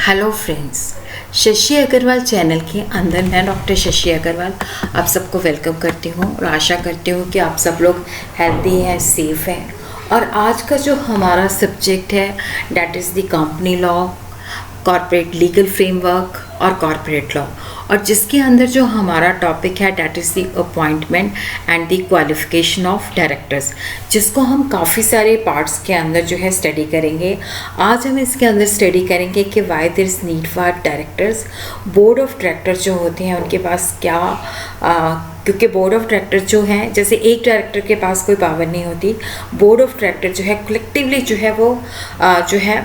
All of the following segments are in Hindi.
Hello friends, Shashi Agarwal channel के अंदर मैं डॉक्टर शशि अग्रवाल आप सबको वेलकम करती हूँ और आशा करती हूँ कि आप सब लोग हेल्दी हैं, सेफ हैं। और आज का जो हमारा सब्जेक्ट है that is the company law, corporate legal framework और कॉर्पोरेट लॉ, और जिसके अंदर जो हमारा टॉपिक है that is the appointment and the qualification of directors, जिसको हम काफ़ी सारे पार्ट्स के अंदर जो है स्टडी करेंगे। आज हम इसके अंदर स्टडी करेंगे कि why there is need for directors. Board of directors जो होते हैं उनके पास क्या क्योंकि बोर्ड ऑफ डायरेक्टर जो हैं, जैसे एक डायरेक्टर के पास कोई पावर नहीं होती, बोर्ड ऑफ डायरेक्टर जो है कलेक्टिवली जो है वो जो है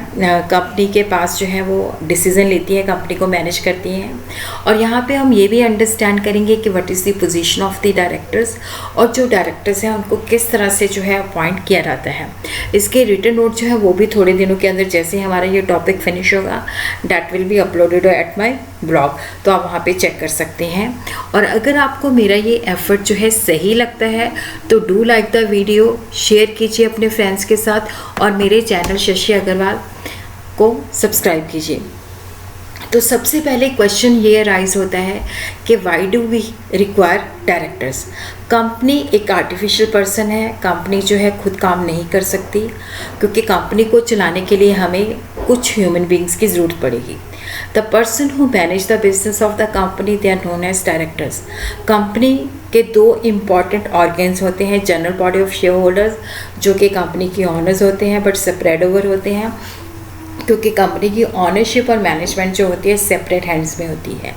कंपनी के पास जो है वो डिसीज़न लेती है, कंपनी को मैनेज करती हैं। और यहाँ पे हम ये भी अंडरस्टैंड करेंगे कि what is the position of the directors, और जो डायरेक्टर्स हैं उनको किस तरह से जो है अपॉइंट किया जाता है। इसके रिटन नोट जो है वो भी थोड़े दिनों के अंदर, जैसे हमारा ये टॉपिक फिनिश होगा, that will be uploaded at my blog, तो आप वहाँ पे चेक कर सकते हैं। और अगर आपको मेरा ये एफर्ट जो है सही लगता है तो do like the video, share कीजिए अपने फ्रेंड्स के साथ और मेरे चैनल शशि अग्रवाल को सब्सक्राइब कीजिए। तो सबसे पहले क्वेश्चन ये अराइज होता है कि why do we require directors. Company एक आर्टिफिशियल पर्सन है, कंपनी जो है खुद काम नहीं कर सकती, क्योंकि कंपनी को चलाने के लिए हमें कुछ ह्यूमन बींग्स की ज़रूरत पड़ेगी। The person who manage the business of the company they are known as directors. Company के दो इम्पॉर्टेंट ऑर्गन्स होते हैं, general body of shareholders जो कि कंपनी की ऑनर्स होते हैं बट स्प्रेड ओवर होते हैं, क्योंकि कंपनी की ऑनरशिप और मैनेजमेंट जो होती है सेपरेट हैंड्स में होती है।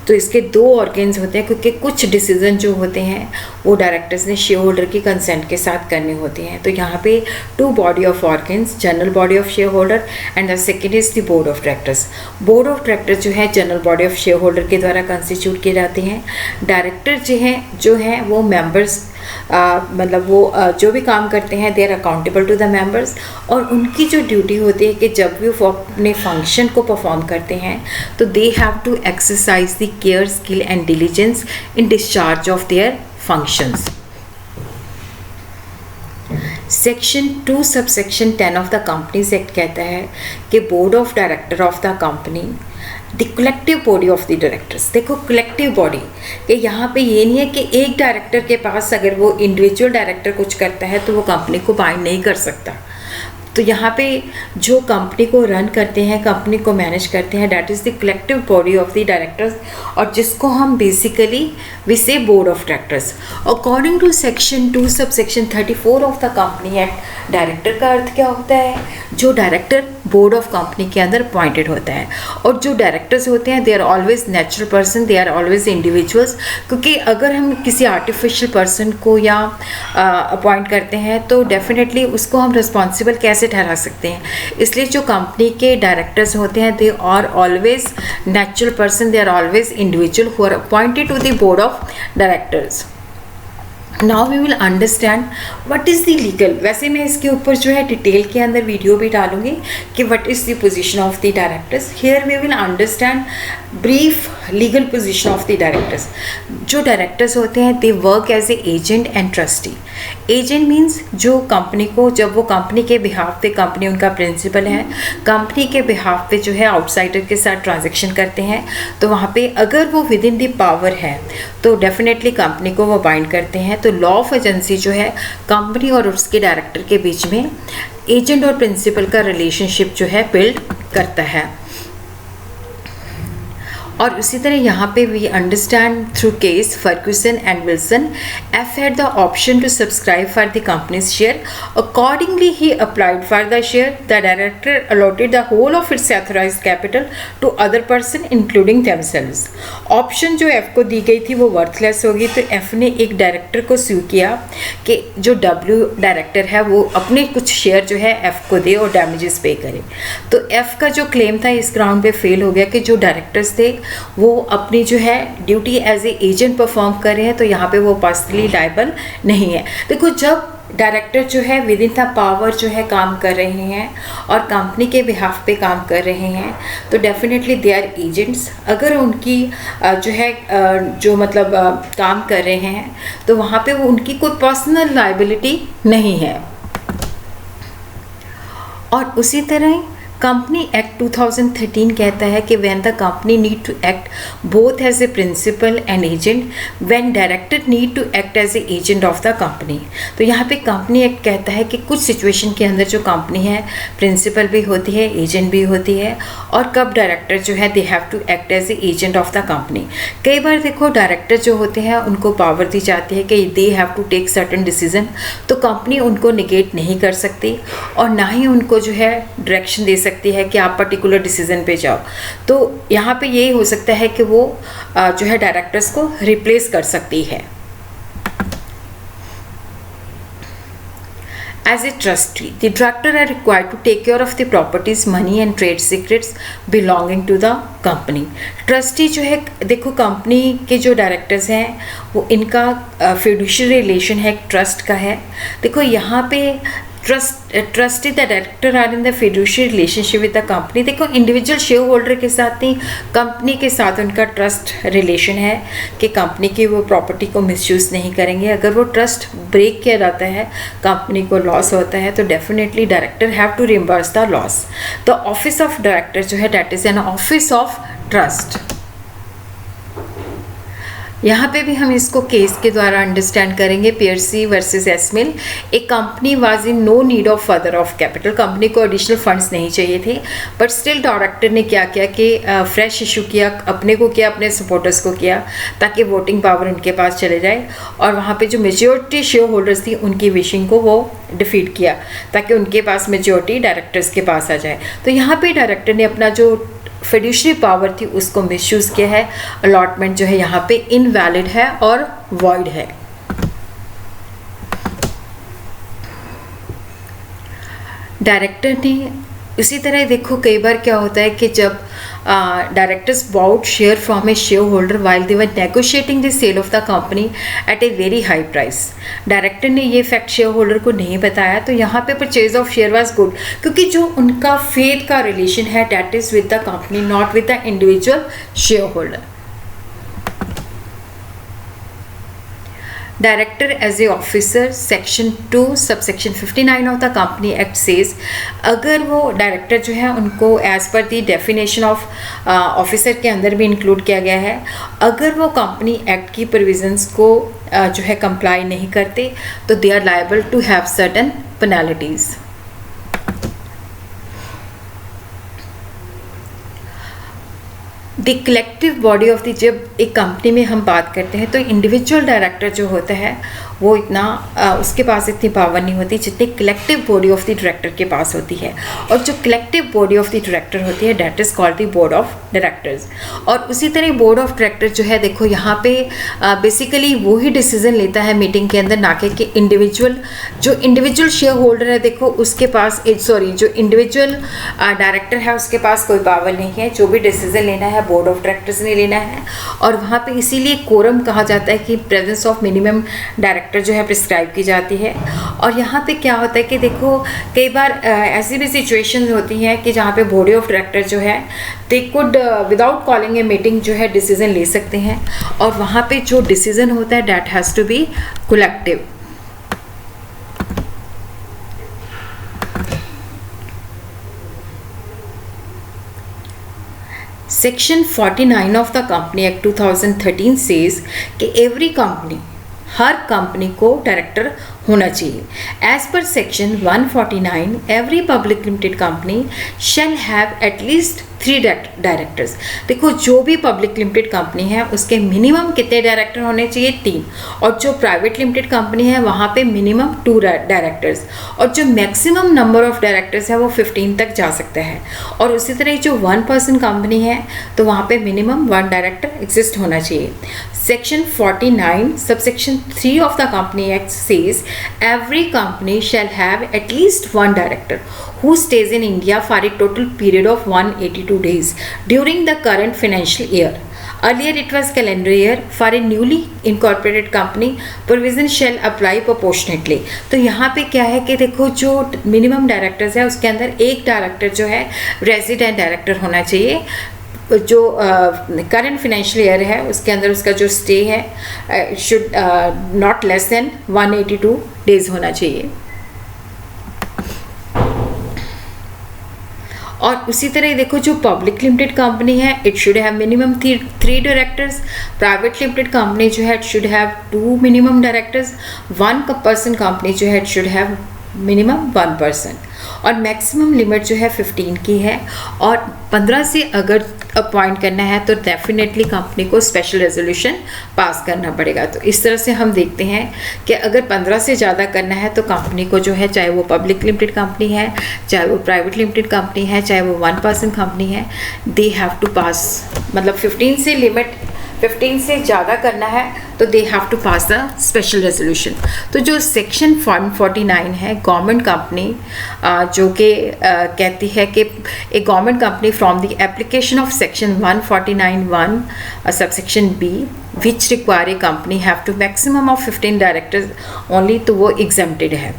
तो इसके दो ऑर्गन्स होते हैं, क्योंकि कुछ डिसीजन जो होते हैं वो डायरेक्टर्स ने शेयर होल्डर की कंसेंट के साथ करने होते हैं। तो यहाँ पे two body of organs, general body of shareholder and the second is the board of directors. Board of directors जो है general body of shareholder के द्वारा कंस्टिट्यूट किए जाते हैं। डायरेक्टर जो है वो मेंबर्स मतलब वो जो भी काम करते हैं they are accountable to the members, और उनकी जो ड्यूटी होती है कि जब भी वो अपने फंक्शन को परफॉर्म करते हैं तो they have to exercise the care, skill and diligence in discharge of their functions. Section 2 subsection 10 of the companies act कहता है कि board of director of the company the collective body of the directors. देखो कलेक्टिव बॉडी कि यहाँ पे ये नहीं है कि एक डायरेक्टर के पास अगर वो इंडिविजुअल डायरेक्टर कुछ करता है तो वो कंपनी को बाइंड नहीं कर सकता। तो यहाँ पे जो कंपनी को रन करते हैं, कंपनी को मैनेज करते हैं, that is the collective body of the directors, और जिसको हम basically we say board of directors. According to section 2 subsection 34 of the company act, director का अर्थ क्या होता है? जो डायरेक्टर बोर्ड ऑफ कंपनी के अंदर अपॉइंटेड होता है। और जो डायरेक्टर्स होते हैं they are always natural person, they are always individuals, क्योंकि अगर हम किसी आर्टिफिशियल पर्सन को या अपॉइंट करते हैं तो डेफिनेटली उसको हम रिस्पॉन्सिबल कैसे ठहरा सकते हैं। इसलिए जो कंपनी के डायरेक्टर्स होते हैं they are always natural person, they are always individual who are appointed to the board of directors. Now we will understand what is the legal. वैसे मैं इसके ऊपर जो है डिटेल के अंदर वीडियो भी डालूंगी कि what is the position of the directors. Here we will understand brief legal position of the directors. जो डायरेक्टर्स होते हैं they work as a agent and trustee. Agent means जो कंपनी को, जब वो कंपनी के बिहाफ पे, कंपनी उनका प्रिंसिपल है, कंपनी के बिहाफ पे जो है आउटसाइडर के साथ ट्रांजेक्शन करते हैं, तो वहाँ पे अगर वो विद इन द पावर है तो डेफिनेटली कंपनी को वो बाइंड करते हैं। तो लॉ ऑफ एजेंसी जो है कंपनी और उसके डायरेक्टर के बीच में एजेंट और प्रिंसिपल का रिलेशनशिप जो है बिल्ड करता है। और उसी तरह यहाँ पे we understand through case Ferguson and Wilson, F had the option to subscribe for the company's share, accordingly he applied for the share, the director allotted the whole of its authorised capital to other person including themselves. Option जो एफ को दी गई थी वो वर्थलेस होगी, तो एफ ने एक डायरेक्टर को स्यू किया कि जो डब्ल्यू डायरेक्टर है वो अपने कुछ शेयर जो है एफ को दे और डैमेजेस पे करे। तो एफ का जो क्लेम था इस ग्राउंड पे फेल हो गया कि जो डायरेक्टर्स थे वो अपनी जो है duty as a agent perform कर रहे हैं, तो यहाँ पे वो पर्सनली लायबल नहीं है। देखो जब डायरेक्टर जो है विद इन द पावर जो है काम कर रहे हैं और कंपनी के बिहाफ पे काम कर रहे हैं तो डेफिनेटली दे आर एजेंट्स। अगर उनकी जो है जो मतलब काम कर रहे हैं तो वहाँ पे वो उनकी कोई पर्सनल लायबिलिटी नहीं है। और उसी तरह कंपनी एक्ट 2013 कहता है कि when the company need to act both as a principal and agent, when director need to act as a agent of the company. तो यहाँ पे कंपनी एक्ट कहता है कि कुछ सिचुएशन के अंदर जो कंपनी है प्रिंसिपल भी होती है, एजेंट भी होती है, और कब डायरेक्टर जो है they have to act as a agent of the company. कई बार देखो डायरेक्टर जो होते हैं उनको पावर दी जाती है कि they have to take certain decision, तो कंपनी उनको निगेट नहीं कर सकती और ना ही उनको जो है डायरेक्शन दे सकती है कि आप पर्टिकुलर डिसीजन पे जाओ। तो यहाँ पे ये हो सकता है कि वो जो है डायरेक्टर्स को रिप्लेस कर सकती है। As a trustee, the director are required to take care of the properties, money and trade secrets belonging to the company. Trustee जो है देखो कंपनी के जो डायरेक्टर्स हैं वो इनका फिड्यूशियरी रिलेशन है, एक ट्रस्ट का है। देखो यहाँ पे trustee the director are in the fiduciary relationship with the company. देखो इंडिविजुअल शेयर होल्डर के साथ नहीं, कंपनी के साथ उनका ट्रस्ट रिलेशन है कि कंपनी की वो प्रॉपर्टी को मिसयूज़ नहीं करेंगे। अगर वो ट्रस्ट ब्रेक किया जाता है, कंपनी को लॉस होता है, तो definitely director have to reimburse the loss. The office of director जो है that is an office of trust. यहाँ पे भी हम इसको केस के द्वारा अंडरस्टैंड करेंगे। पियर्सी वर्सेस एसमिल, एक company was in no need of further of capital, company को एडिशनल फंड्स नहीं चाहिए थे, बट स्टिल डायरेक्टर ने क्या किया कि फ्रेश इशू किया, अपने को किया, अपने सपोर्टर्स को किया, ताकि वोटिंग पावर उनके पास चले जाए, और वहाँ पे जो मेजॉरिटी शेयर होल्डर्स थी उनकी विशिंग को वो डिफीट किया ताकि उनके पास मेजॉरिटी डायरेक्टर्स के पास आ जाए। तो यहाँ पे डायरेक्टर ने अपना जो फिड्यूशरी पावर थी उसको मिसयूज़ किया है। अलॉटमेंट जो है यहाँ पे इनवैलिड है और वॉइड है। डायरेक्टर ने इसी तरह देखो कई बार क्या होता है कि जब directors bought share from a shareholder while they were negotiating the sale of the company at a very high price. Director ने ये फैक्ट शेयर होल्डर को नहीं बताया, तो यहाँ पे purchase of share was good, क्योंकि जो उनका फेथ का रिलेशन है that is with the company, not with the individual share holder. Director as a officer, section 2 subsection 59 of the company act says, अगर वो डायरेक्टर जो है उनको as per the definition of officer के अंदर भी इंक्लूड किया गया है, अगर वो कंपनी एक्ट की प्रोविजंस को जो है कंप्लाई नहीं करते तो they are liable to have certain penalties. The collective body of the, जब एक कंपनी में हम बात करते हैं तो इंडिविजुअल डायरेक्टर जो होता है वो इतना उसके पास इतनी पावर नहीं होती जितनी collective body of the director के पास होती है, और जो collective body of the director होती है that is called the board of directors. और उसी तरह बोर्ड ऑफ डायरेक्टर जो है देखो यहाँ पे बेसिकली वो ही डिसीजन लेता है मीटिंग के अंदर, ना कि इंडिविजुअल शेयर होल्डर है देखो उसके पास जो इंडिविजुअल डायरेक्टर है उसके पास कोई पावर नहीं है, जो भी डिसीजन लेना है बोर्ड ऑफ डायरेक्टर्स ने लेना है। और वहाँ पे इसीलिए कोरम कहा जाता है कि प्रेजेंस ऑफ मिनिमम डायरेक्टर जो है प्रिस्क्राइब की जाती है। और यहाँ पे क्या होता है कि देखो कई बार ऐसी भी सिचुएशंस होती हैं कि जहाँ पे बॉडी ऑफ डायरेक्टर जो है they could without calling a meeting जो है डिसीजन ले सकते हैं, और वहाँ पे जो डिसीजन होता है that has to be collective. Section 49 of the company act 2013 says कि एवरी कंपनी, हर कंपनी को डायरेक्टर होना चाहिए। As per section 149 every public limited company shall have at least 3 directors. देखो जो भी पब्लिक लिमिटेड कंपनी है उसके मिनिमम कितने डायरेक्टर होने चाहिए? 3, और जो प्राइवेट लिमिटेड कंपनी है वहाँ पे मिनिमम 2 डायरेक्टर्स, और जो मैक्सिमम नंबर ऑफ डायरेक्टर्स है वो 15 तक जा सकता है। और उसी तरह जो 1 पर्सन कंपनी है तो वहाँ पे मिनिमम 1 डायरेक्टर एग्जिस्ट होना चाहिए। Section 49 subsection 3 of the company act says every company shall have at least 1 director who stays in India for a total period of 182 days during the current financial year. Earlier it was calendar year. For a newly incorporated company, provision shall apply proportionately. तो यहाँ पे क्या है कि देखो जो मिनिमम डायरेक्टर्स है उसके अंदर एक डायरेक्टर जो है रेजिडेंट डायरेक्टर होना चाहिए। जो करंट फाइनेंशियल ईयर है उसके अंदर उसका जो स्टे है should not less than 182 days होना चाहिए। और उसी तरह देखो जो पब्लिक लिमिटेड कंपनी है it should have minimum 3 directors, private limited company जो है it should have 2 minimum directors, 1 person company जो है it should have minimum 1 person, और मैक्सिमम लिमिट जो है 15 की है। और 15 से अगर अपॉइंट करना है तो डेफिनेटली कंपनी को स्पेशल रेजोल्यूशन पास करना पड़ेगा। तो इस तरह से हम देखते हैं कि अगर 15 से ज़्यादा करना है तो कंपनी को जो है, चाहे वो पब्लिक लिमिटेड कंपनी है, चाहे वो प्राइवेट लिमिटेड कंपनी है, चाहे वो 1 पर्सन कंपनी है, दे हैव टू पास, मतलब 15 से ज़्यादा करना है तो they have to pass the special resolution. तो जो सेक्शन 149 है गवर्नमेंट कंपनी जो कि कहती है कि a government company from the application of section 149(1) subsection B which require a company have to maximum of 15 directors only, तो वो एग्जम्प्टेड है।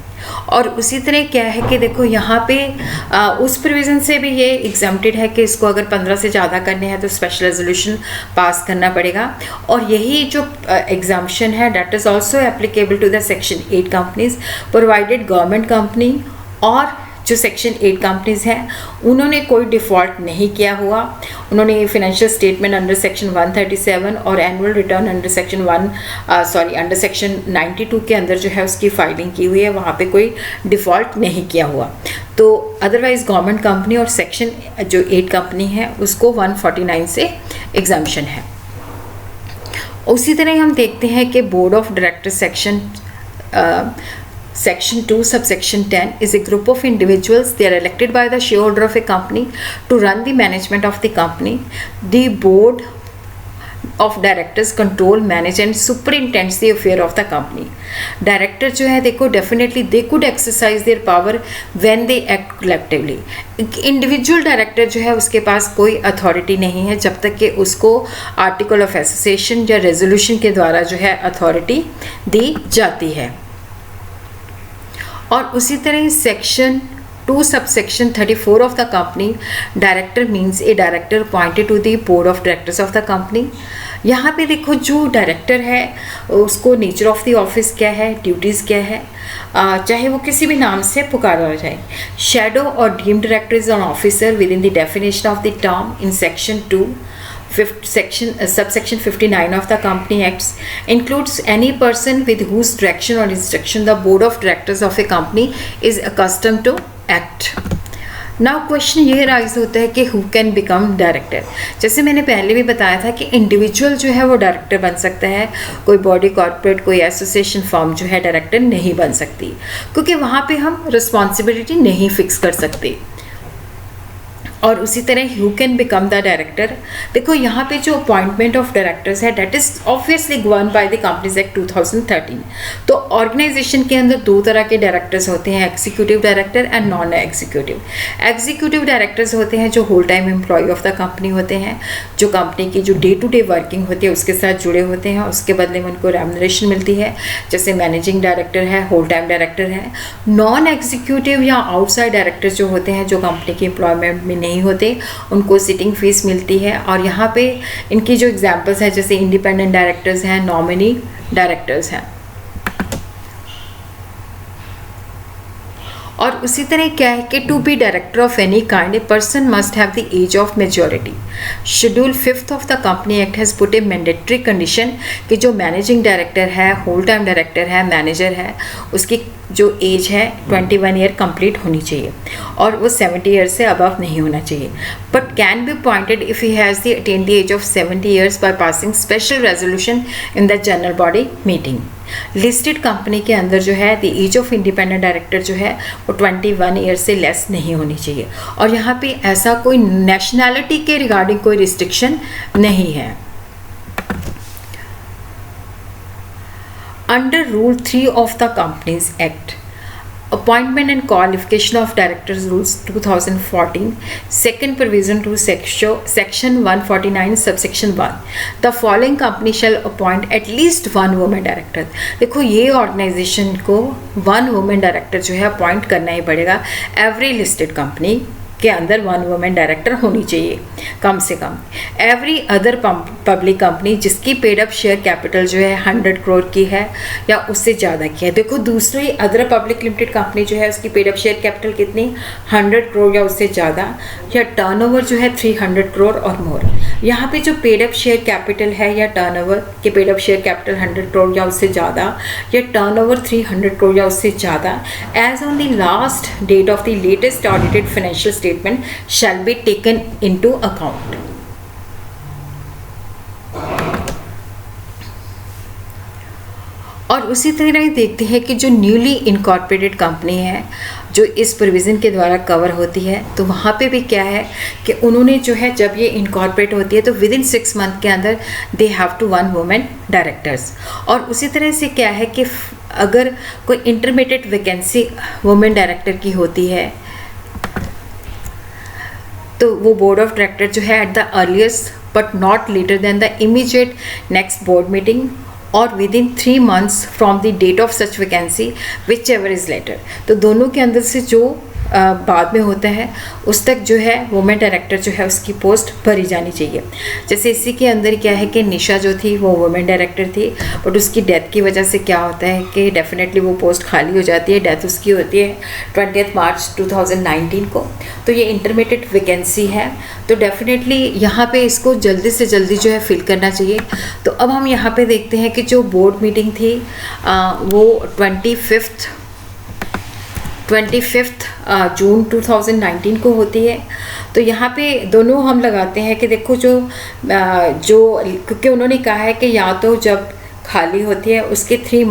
और उसी तरह क्या है कि देखो यहाँ पे उस प्रोविज़न से भी ये एग्जम्प्टेड है कि इसको अगर 15 से ज़्यादा करने हैं तो स्पेशल रेजोल्यूशन पास करना पड़ेगा। और यही जो एग्जाम्पशन है that is also applicable to the section 8 companies provided government company और जो सेक्शन 8 कंपनीज़ हैं उन्होंने कोई डिफ़ॉल्ट नहीं किया हुआ, उन्होंने फाइनेंशियल स्टेटमेंट अंडर सेक्शन 137 और annual return under section under section 92 के अंदर जो है उसकी फाइलिंग की हुई है, वहाँ पे कोई डिफ़ॉल्ट नहीं किया हुआ। तो अदरवाइज़ गवर्नमेंट कंपनी और सेक्शन जो 8 कंपनी है उसको 149 से एग्जाम्पशन है। उसी तरह हम देखते हैं कि board of director Section 2, subsection 10 is a group of individuals. They are elected by the shareholder of a company to run the management of the company. The board of directors control, manage and superintends the affair of the company. Director जो है देखो definitely they could exercise their power when they act collectively. Individual director जो है उसके पास कोई अथॉरिटी नहीं है जब तक कि उसको आर्टिकल ऑफ एसोसिएशन या रेजोल्यूशन के द्वारा जो है अथॉरिटी दी जाती है। और उसी तरह section 2 subsection 34 of the company director means a director appointed to the board of directors of the company. यहाँ पे देखो जो डायरेक्टर है उसको नेचर ऑफ द ऑफिस क्या है, ड्यूटीज़ क्या है, चाहे वो किसी भी नाम से पुकारा जाए। शैडो और deem director is an officer within the definition of the term in section 2 subsection 59 of the Company Acts includes any person with whose direction or instruction the board of directors of a company is accustomed to act. Now question ये राइज होता है कि हु कैन बिकम डायरेक्टर। जैसे मैंने पहले भी बताया था कि इंडिविजुअल जो है वो डायरेक्टर बन सकता है, कोई बॉडी कॉर्पोरेट कोई एसोसिएशन फॉर्म जो है डायरेक्टर नहीं बन सकती, क्योंकि वहाँ पे हम रिस्पॉन्सिबिलिटी नहीं फिक्स कर सकते। और उसी तरह who can become the director, देखो यहाँ पे जो अपॉइंटमेंट ऑफ डायरेक्टर्स है that is obviously govern by the companies act 2013। तो ऑर्गेनाइजेशन के अंदर 2 तरह के डायरेक्टर्स होते हैं, executive director and non executive. Executive directors होते हैं जो whole time employ of the company होते हैं, जो कंपनी की जो डे टू डे वर्किंग होती है उसके साथ जुड़े होते हैं, उसके बदले में उनको रेम्युनरेशन मिलती है, जैसे मैनेजिंग डायरेक्टर है, होल टाइम डायरेक्टर है। नॉन एग्जीक्यूटिव या आउटसाइड डायरेक्टर जो होते हैं जो कंपनी की एम्प्लॉयमेंट में नहीं होते, उनको सिटिंग फीस मिलती है। और यहाँ पे इनकी जो एग्जांपल्स हैं जैसे इंडिपेंडेंट डायरेक्टर्स हैं, नॉमिनी डायरेक्टर्स हैं। और उसी तरह क्या है कि to be director of any kind a person must have the age of majority. Schedule 5 of the company act has put a mandatory condition कि जो मैनेजिंग डायरेक्टर है, होल टाइम डायरेक्टर है, मैनेजर है, उसकी जो एज है 21 ईयर कंप्लीट होनी चाहिए और वो 70 ईयर से अबव नहीं होना चाहिए। But can be appointed if he has the attain the age of 70 years by passing special resolution in the general body meeting. Listed company के अंदर जो है the age of independent director जो है वो 21 ईयर से लेस नहीं होनी चाहिए। और यहाँ पे ऐसा कोई नेशनैलिटी के रिगार्डिंग कोई रिस्ट्रिक्शन नहीं है। Under Rule 3 of the Companies Act, Appointment and Qualification of Directors Rules 2014, second provision to Section 149 subsection 1, the following company shall appoint at least one woman director। देखो ये ऑर्गेनाइजेशन को 1 woman director जो है अपॉइंट करना ही पड़ेगा एवरी लिस्टेड कंपनी के अंदर 1 वुमेन डायरेक्टर होनी चाहिए कम से कम। एवरी अदर पब्लिक कंपनी जिसकी पेड अप शेयर कैपिटल जो है 100 करोड़ की है या उससे ज़्यादा की है। देखो दूसरी अदर पब्लिक लिमिटेड कंपनी जो है उसकी पेड अप शेयर कैपिटल कितनी, 100 करोड़ या उससे ज़्यादा, या टर्नओवर जो है 300 करोड़ और मोर। यहाँ पे जो पेड अप शेयर कैपिटल है या टर्नओवर के paid up share capital 100 crore या उससे ज़्यादा या टर्नओवर 300 करोड़ या उससे ज़्यादा as on the last date of the latest audited financial statement shall be taken into account. और उसी तरह देखते हैं कि जो न्यूली इनकॉर्पोरेटेड कंपनी है जो इस प्रोविज़न के द्वारा कवर होती है, तो वहाँ पे भी क्या है कि उन्होंने जो है जब ये इनकॉर्पोरेट होती है तो विद इन 6 मंथ के अंदर they have to 1 women directors. और उसी तरह से क्या है कि अगर कोई इंटरमीडिएट वैकेंसी वुमेन डायरेक्टर की होती है तो वो बोर्ड ऑफ डायरेक्टर जो है at the earliest but not later than the immediate next board meeting और within 3 months from the date of such vacancy whichever is later. तो दोनों के अंदर से जो बाद में होता है उस तक जो है वुमेन डायरेक्टर जो है उसकी पोस्ट भरी जानी चाहिए। जैसे इसी के अंदर क्या है कि निशा जो थी वो वुमेन डायरेक्टर थी, बट उसकी डेथ की वजह से क्या होता है कि डेफिनेटली वो पोस्ट खाली हो जाती है। डेथ उसकी होती है 20 मार्च 2019 को। तो ये इंटरमीडिएट वैकेंसी है, तो डेफिनेटली यहाँ पे इसको जल्दी से जल्दी जो है फिल करना चाहिए। तो अब हम यहाँ पे देखते हैं कि जो बोर्ड मीटिंग थी वो 25 जून 2019 को होती है। तो यहाँ पे दोनों हम लगाते हैं कि देखो जो क्योंकि उन्होंने कहा है कि या तो जब खाली होती है उसके 3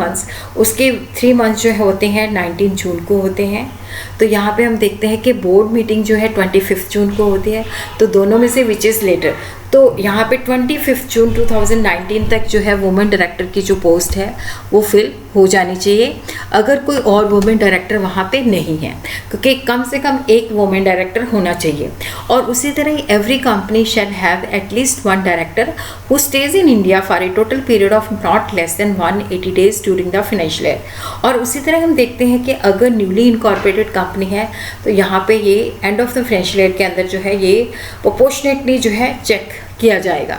months जो होते हैं 19 जून को होते हैं। तो यहाँ पे हम देखते हैं कि बोर्ड मीटिंग जो है 25 जून को होती है, तो दोनों में से विच इज़ लेटर। तो यहाँ पे 25 जून 2019 तक जो है वुमेन डायरेक्टर की जो पोस्ट है वो फिल हो जानी चाहिए अगर कोई और वुमेन डायरेक्टर वहाँ पे नहीं है, क्योंकि कम से कम एक वुमेन डायरेक्टर होना चाहिए। और उसी तरह every company shall have at least 1 director who stays in India for a total period of not less than 180 days during the financial year. और उसी तरह हम देखते हैं कि अगर न्यूली इनकॉर्पोरेटेड कंपनी है तो यहाँ पे ये end of the financial year के अंदर जो है ये प्रोपोर्शनेटली जो है चेक किया जाएगा।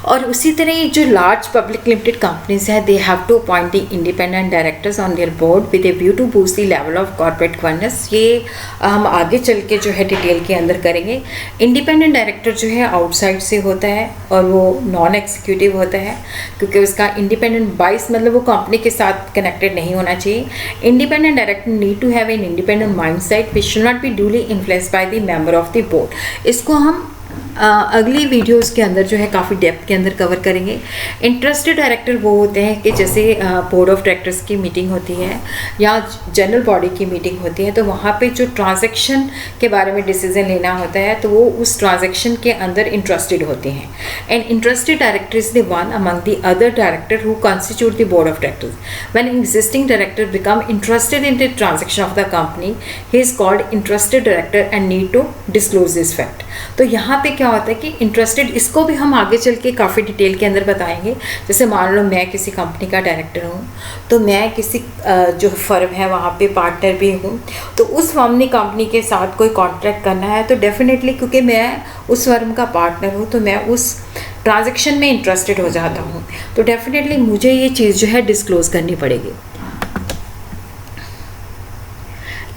और उसी तरह जो लार्ज पब्लिक लिमिटेड कंपनीज है they have to appoint the independent directors on their board with a view to boost the level of corporate governance. ये हम आगे चल के जो है डिटेल के अंदर करेंगे। इंडिपेंडेंट डायरेक्टर जो है आउटसाइड से होता है और वो नॉन एग्जीक्यूटिव होता है, क्योंकि उसका इंडिपेंडेंट बाइस मतलब वो कंपनी के साथ कनेक्टेड नहीं होना चाहिए। Independent director need to have an independent mind set which should not be duly influenced by the member of the board. इसको हम अगली वीडियोस के अंदर जो है काफ़ी डेप्थ के अंदर कवर करेंगे। इंटरेस्टेड डायरेक्टर वो होते हैं कि जैसे बोर्ड ऑफ डायरेक्टर्स की मीटिंग होती है या जनरल बॉडी की मीटिंग होती है, तो वहाँ पे जो ट्रांजैक्शन के बारे में डिसीजन लेना होता है तो वो उस ट्रांजैक्शन के अंदर इंटरेस्टेड होते हैं। And interested director is the one among the other director who constitute the board of directors. When existing director become interested in the transaction of the company he is called interested director and need to disclose this fact. तो यहाँ पे क्या होता है कि इंटरेस्टेड, इसको भी हम आगे चल के काफ़ी डिटेल के अंदर बताएंगे। जैसे मान लो मैं किसी कंपनी का डायरेक्टर हूँ, तो मैं किसी जो फर्म है वहाँ पे पार्टनर भी हूँ, तो उस फर्म ने कंपनी के साथ कोई कॉन्ट्रैक्ट करना है तो डेफिनेटली क्योंकि मैं उस फर्म का पार्टनर हूँ तो मैं उस ट्रांजेक्शन में इंटरेस्टेड हो जाता हूँ, तो डेफिनेटली मुझे ये चीज़ जो है डिस्क्लोज करनी पड़ेगी।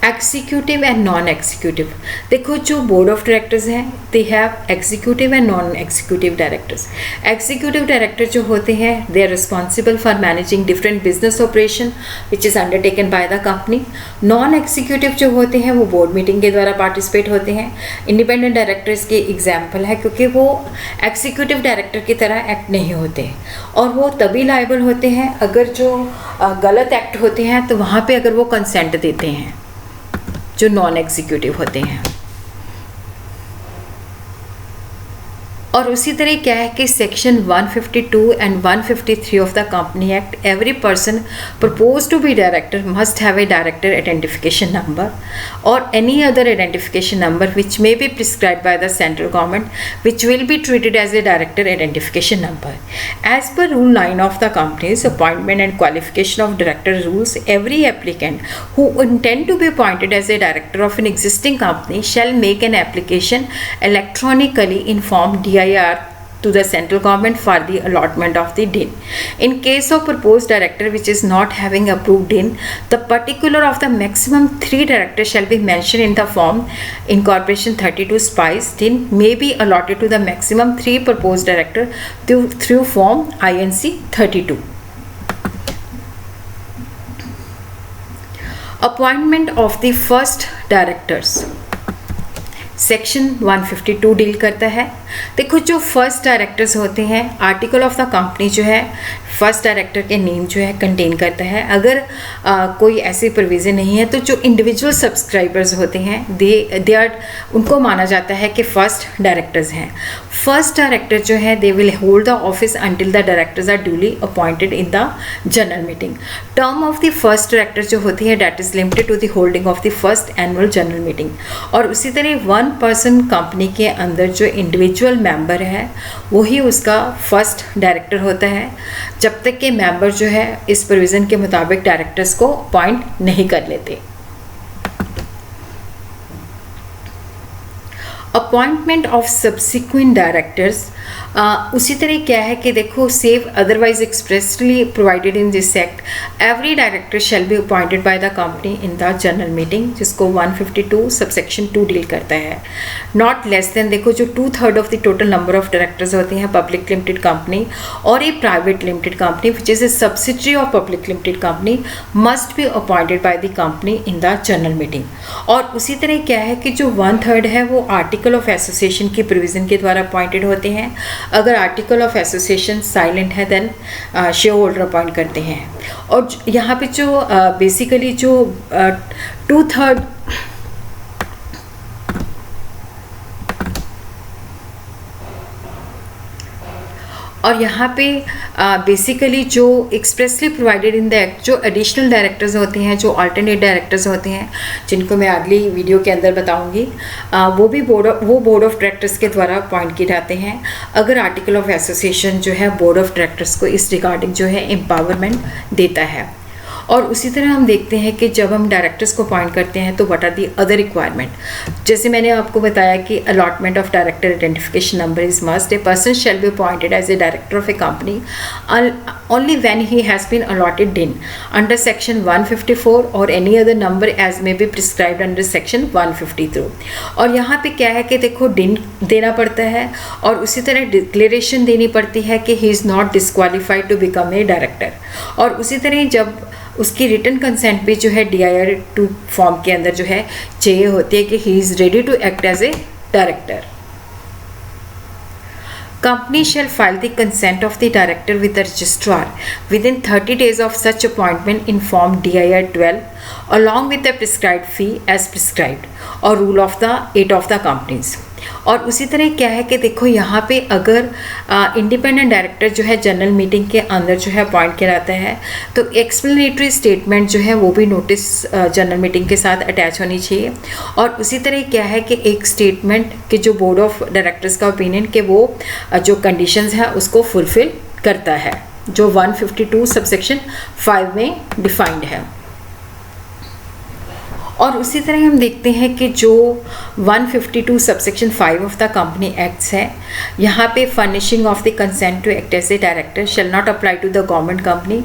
एग्जीक्यूटिव एंड नॉन एग्जीक्यूटिव, देखो जो बोर्ड ऑफ डायरेक्टर्स हैं they have executive and non executive directors. Executive director जो होते हैं they are responsible for managing different business operation which is undertaken by the company. Non executive जो होते हैं वो बोर्ड मीटिंग के द्वारा पार्टिसिपेट होते हैं। इंडिपेंडेंट डायरेक्टर्स की एग्जाम्पल है क्योंकि वो एग्जीक्यूटिव डायरेक्टर की तरह एक्ट नहीं होते और वो तभी लायबल होते हैं अगर जो गलत एक्ट होते हैं तो वहाँ पर अगर वो कंसेंट देते हैं जो नॉन एग्जीक्यूटिव होते हैं। और उसी तरह क्या है कि section 152 and 153 of the company act, every person propose to be director must have a director identification number और any other identification number which may be prescribed by the central government which will be treated as a director identification number. As per rule 9 of the company's appointment and qualification of director rules, every applicant who intend to be appointed as a director of an existing company shall make an application electronically in form DIR to the central government for the allotment of the DIN. In case of proposed director which is not having approved DIN, the particular of the maximum 3 directors shall be mentioned in the form Incorporation 32 Spice DIN may be allotted to the maximum 3 proposed director through form INC 32. Appointment of the first directors. Section 152 deal करता है. देखो जो फर्स्ट डायरेक्टर्स होते हैं, आर्टिकल ऑफ द कंपनी जो है फर्स्ट डायरेक्टर के नेम जो है कंटेन करता है. अगर कोई ऐसी प्रोविज़न नहीं है तो जो इंडिविजुअल सब्सक्राइबर्स होते हैं दे आर, उनको माना जाता है कि फर्स्ट डायरेक्टर्स हैं. फर्स्ट डायरेक्टर जो है they will hold the office until the directors are duly appointed in the general meeting. Term of the first director जो होती है that is limited to the holding of the first annual general meeting. और उसी तरह 1 पर्सन कंपनी के अंदर जो इंडिविजुअल मेंबर है वही उसका फर्स्ट डायरेक्टर होता है, जब तक के मेंबर जो है इस प्रोविज़न के मुताबिक डायरेक्टर्स को अपॉइंट नहीं कर लेते. अपॉइंटमेंट ऑफ सब्सिक्वेंट डायरेक्टर्स, उसी तरह क्या है कि देखो save otherwise expressly provided in this act, every director shall be appointed by the company in the general meeting, जिसको 152 सबसेक्शन 2 डील करता है. नॉट लेस देन, देखो जो 2/3 of the total number of directors होते हैं पब्लिक लिमिटेड कंपनी और a private limited company which is a subsidiary of public limited company must be appointed by the company in the general meeting. और उसी तरह क्या है कि जो 1/3 है वो आर्टिकल ऑफ एसोसिएशन की प्रोविज़न के द्वारा अपॉइंटेड होते हैं. अगर आर्टिकल ऑफ एसोसिएशन साइलेंट है देन शेयर होल्डर अपॉइंट करते हैं. और यहाँ पे जो बेसिकली जो 2/3 और यहाँ पे बेसिकली जो expressly provided in the act जो एडिशनल डायरेक्टर्स होते हैं, जो अल्टरनेट डायरेक्टर्स होते हैं, जिनको मैं अगली वीडियो के अंदर बताऊंगी, वो बोर्ड ऑफ डायरेक्टर्स के द्वारा अपॉइंट किए जाते हैं. अगर आर्टिकल ऑफ एसोसिएशन जो है बोर्ड ऑफ डायरेक्टर्स को इस रिगार्डिंग जो है एम्पावरमेंट देता है. और उसी तरह हम देखते हैं कि जब हम डायरेक्टर्स को अपॉइंट करते हैं तो what are the other requirement. जैसे मैंने आपको बताया कि allotment of director identification number is must. A person shall be appointed as a director of a company only when he has been allotted DIN under section 154 और any other number as may be prescribed under section 153. और यहाँ पे क्या है कि देखो डिन देना पड़ता है और उसी तरह डिक्लेरेशन देनी पड़ती है कि he is not disqualified to become a director. और उसी तरह जब उसकी रिटन कंसेंट भी जो है DIR 2 फॉर्म के अंदर जो है चाहिए होती है कि he is ready to act as a director. Company shall file the consent of the director with the registrar within 30 days of such appointment in form DIR 12 along with the prescribed fee as prescribed और rule of the 8 of the companies. और उसी तरह क्या है कि देखो यहाँ पे अगर इंडिपेंडेंट डायरेक्टर जो है जनरल मीटिंग के अंदर जो है अपॉइंट किया जाता है तो एक्सप्लेनेटरी स्टेटमेंट जो है वो भी नोटिस जनरल मीटिंग के साथ अटैच होनी चाहिए. और उसी तरह क्या है कि एक स्टेटमेंट कि जो बोर्ड ऑफ डायरेक्टर्स का ओपिनियन कि वो जो कंडीशंस है उसको फुलफिल करता है, जो 152 सबसेक्शन 5 में डिफाइंड है. और उसी तरह हम देखते हैं कि जो 152 subsection 5 of the company acts है, यहाँ पे furnishing of the consent to act as a director shall not apply to the government company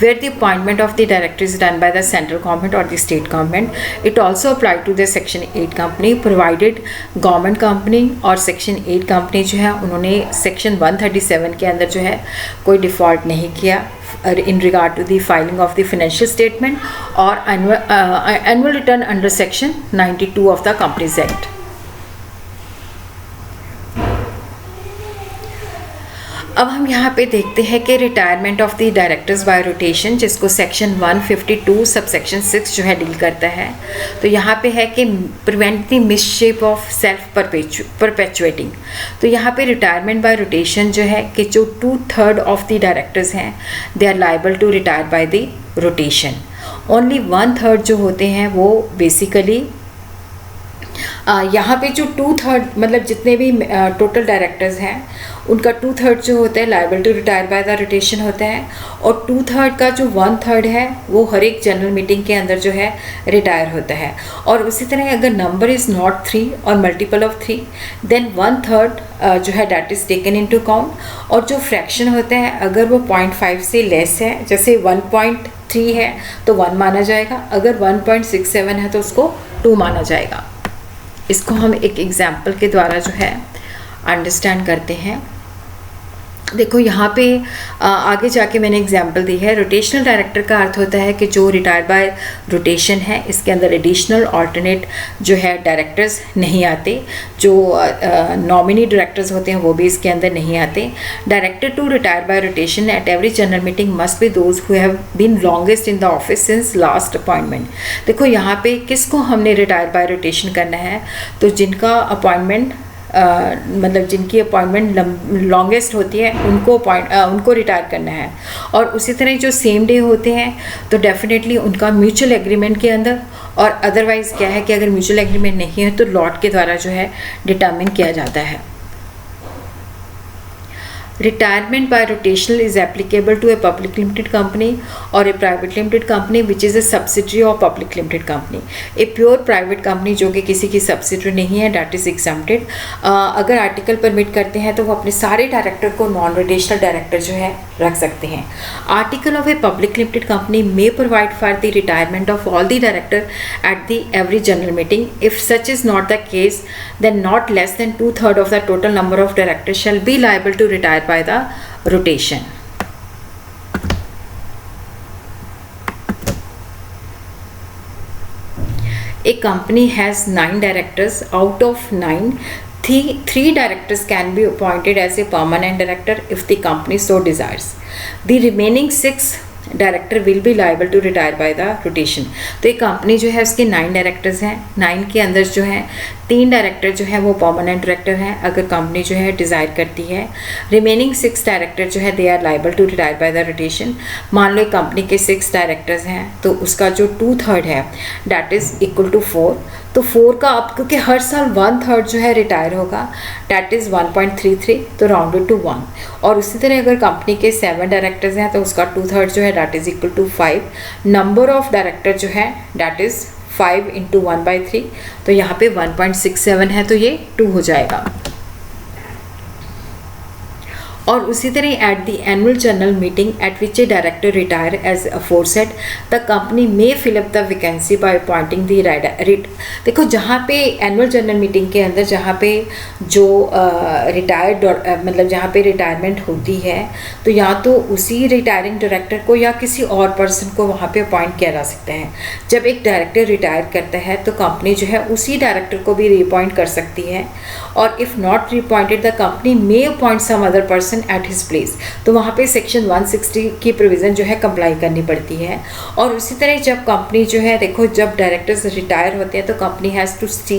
where the appointment of the director is done by the central government और the state government. It also apply to the section 8 company provided government company और सेक्शन 8 कंपनी जो है उन्होंने सेक्शन 137 के अंदर जो है कोई डिफ़ॉल्ट नहीं किया in regard to the filing of the financial statement or annual return under section 92 of the Companies Act. अब हम यहाँ पे देखते हैं कि retirement of the directors bye rotation, जिसको सेक्शन 152 सब सेक्शन 6 जो है डील करता है। तो यहाँ पे है कि prevent the mischief of self perpetuating. तो यहाँ पे रिटायरमेंट बाय रोटेशन जो है कि जो 2/3 ऑफ द डायरेक्टर्स हैं they are liable to retire by the rotation. Only 1/3 जो होते हैं वो बेसिकली यहाँ पे जो 2/3 मतलब जितने भी टोटल डायरेक्टर्स हैं उनका 2/3 जो होता है liable to retire by the rotation होता है, और 2/3 का जो 1/3 है वो हर एक जनरल मीटिंग के अंदर जो है रिटायर होता है। और उसी तरह अगर नंबर इज़ नॉट 3 और मल्टीपल ऑफ 3 देन 1/3 जो है that is taken into count. और जो फ्रैक्शन होता है अगर वो 0.5 से लेस है, जैसे 1.3 है तो 1 माना जाएगा, अगर 1.67 है तो उसको 2 माना जाएगा। इसको हम एक एग्जाम्पल के द्वारा जो है अंडरस्टैंड करते हैं। देखो यहाँ पे आगे जाके मैंने एग्जांपल दी है। रोटेशनल डायरेक्टर का अर्थ होता है कि जो रिटायर बाय रोटेशन है इसके अंदर एडिशनल ऑल्टरनेट जो है डायरेक्टर्स नहीं आते, जो नॉमिनी डायरेक्टर्स होते हैं वो भी इसके अंदर नहीं आते। Director to retire by rotation at every general meeting must be those who have been longest in the office since last appointment. देखो यहाँ पे किसको हमने रिटायर बाय रोटेशन करना है, तो जिनका अपॉइंटमेंट मतलब जिनकी अपॉइंटमेंट लॉन्गेस्ट होती है उनको रिटायर करना है। और उसी तरह जो सेम डे होते हैं तो डेफिनेटली उनका म्यूचुअल एग्रीमेंट के अंदर, और अदरवाइज़ क्या है कि अगर म्यूचुअल एग्रीमेंट नहीं है तो लॉट के द्वारा जो है डिटर्मिन किया जाता है। Retirement by rotational is applicable to a public limited company or a private limited company which is a subsidiary of public limited company. A pure private company जो कि किसी की subsidiary नहीं है that is exempted। अगर आर्टिकल परमिट करते हैं तो वो अपने सारे डायरेक्टर को नॉन रोटेशनल डायरेक्टर जो है रख सकते हैं। Article of a public limited company may provide for the retirement of all the director at the every general meeting. If such is not the case, then not less than 2/3 of the total number of directors shall be liable to retire by the rotation. A company has 9 directors. Out of 9, 3 directors can be appointed as a permanent director if the company so desires. The remaining 6 director will be liable to retire by the rotation. तो एक कंपनी जो है उसके 9 डायरेक्टर्स हैं, 9 के अंदर जो है 3 डायरेक्टर जो है वो परमानेंट डायरेक्टर हैं अगर कंपनी जो है डिज़ायर करती है। रिमेनिंग 6 डायरेक्टर जो है they are liable to retire by the rotation. मान लो एक कंपनी के 6 डायरेक्टर्स हैं तो उसका जो 2/3 है डैट इज़ इक्वल टू 4। तो 4 का अब क्योंकि हर साल 1/3 जो है रिटायर होगा डैट इज़ 1.33, तो राउंडेड टू 1। और उसी तरह अगर कंपनी के 7 डायरेक्टर्स हैं तो उसका 2/3 जो है that is equal to 5। Number of director जो है डैट इज़ 5 × 1/3, तो यहाँ पे 1.67 है तो ये 2 हो जाएगा। और उसी तरह at the annual general meeting at which a director retire as aforesaid the company may fill up the vacancy by appointing the रिट। देखो जहाँ पे एनुअल जनरल मीटिंग के अंदर जहाँ पे जो रिटायर्ड मतलब जहाँ पे रिटायरमेंट होती है तो या तो उसी रिटायरिंग डायरेक्टर को या किसी और पर्सन को वहाँ पे अपॉइंट किया जा सकता है। जब एक डायरेक्टर रिटायर करता है तो कंपनी जो है उसी डायरेक्टर को भी रीअपॉइंट कर सकती है, और if not reappointed the company may appoint some other person at his place. तो वहाँ पे सेक्शन 160 की प्रोविज़न जो है कंप्लाई करनी पड़ती है। और उसी तरह जब कंपनी जो है देखो जब डायरेक्टर्स रिटायर होते हैं तो कंपनी हैज़ टू सी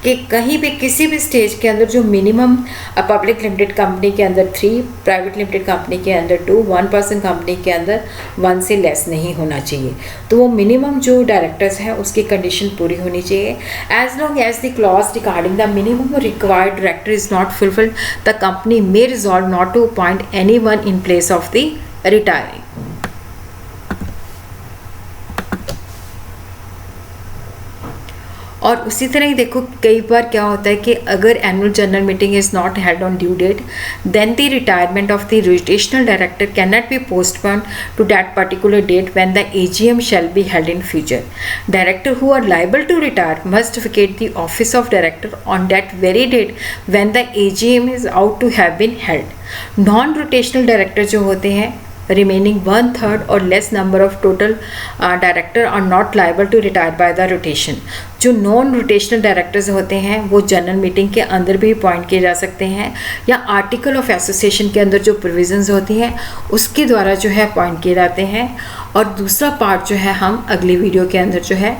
कि कहीं भी किसी भी स्टेज के अंदर जो मिनिमम पब्लिक लिमिटेड कंपनी के अंदर 3, प्राइवेट लिमिटेड कंपनी के अंदर 2, 1 पर्सन कंपनी के अंदर 1 से लेस नहीं होना चाहिए। तो वो मिनिमम जो डायरेक्टर्स हैं उसकी कंडीशन पूरी होनी चाहिए। As long as the clause regarding the minimum required director is not fulfilled the company may resolve not to appoint anyone in place of the retiree. और उसी तरह ही देखो कई बार क्या होता है कि अगर annual general meeting is not held on due date then the retirement of the rotational director can not be postponed to that particular date when the AGM shall be held in future. Director who are liable to retire must vacate the office of director on that very date when the AGM is ought to have been held. Non rotational director जो होते हैं रिमेनिंग 1/3 और less number of total director are not liable to retire by the rotation. जो नॉन रोटेशनल डायरेक्टर्स होते हैं वो जनरल मीटिंग के अंदर भी अपॉइंट किए जा सकते हैं या आर्टिकल ऑफ एसोसिएशन के अंदर जो प्रोविजंस होती हैं उसके द्वारा जो है अपॉइंट किए जाते हैं। और दूसरा पार्ट जो है हम अगली वीडियो के अंदर जो है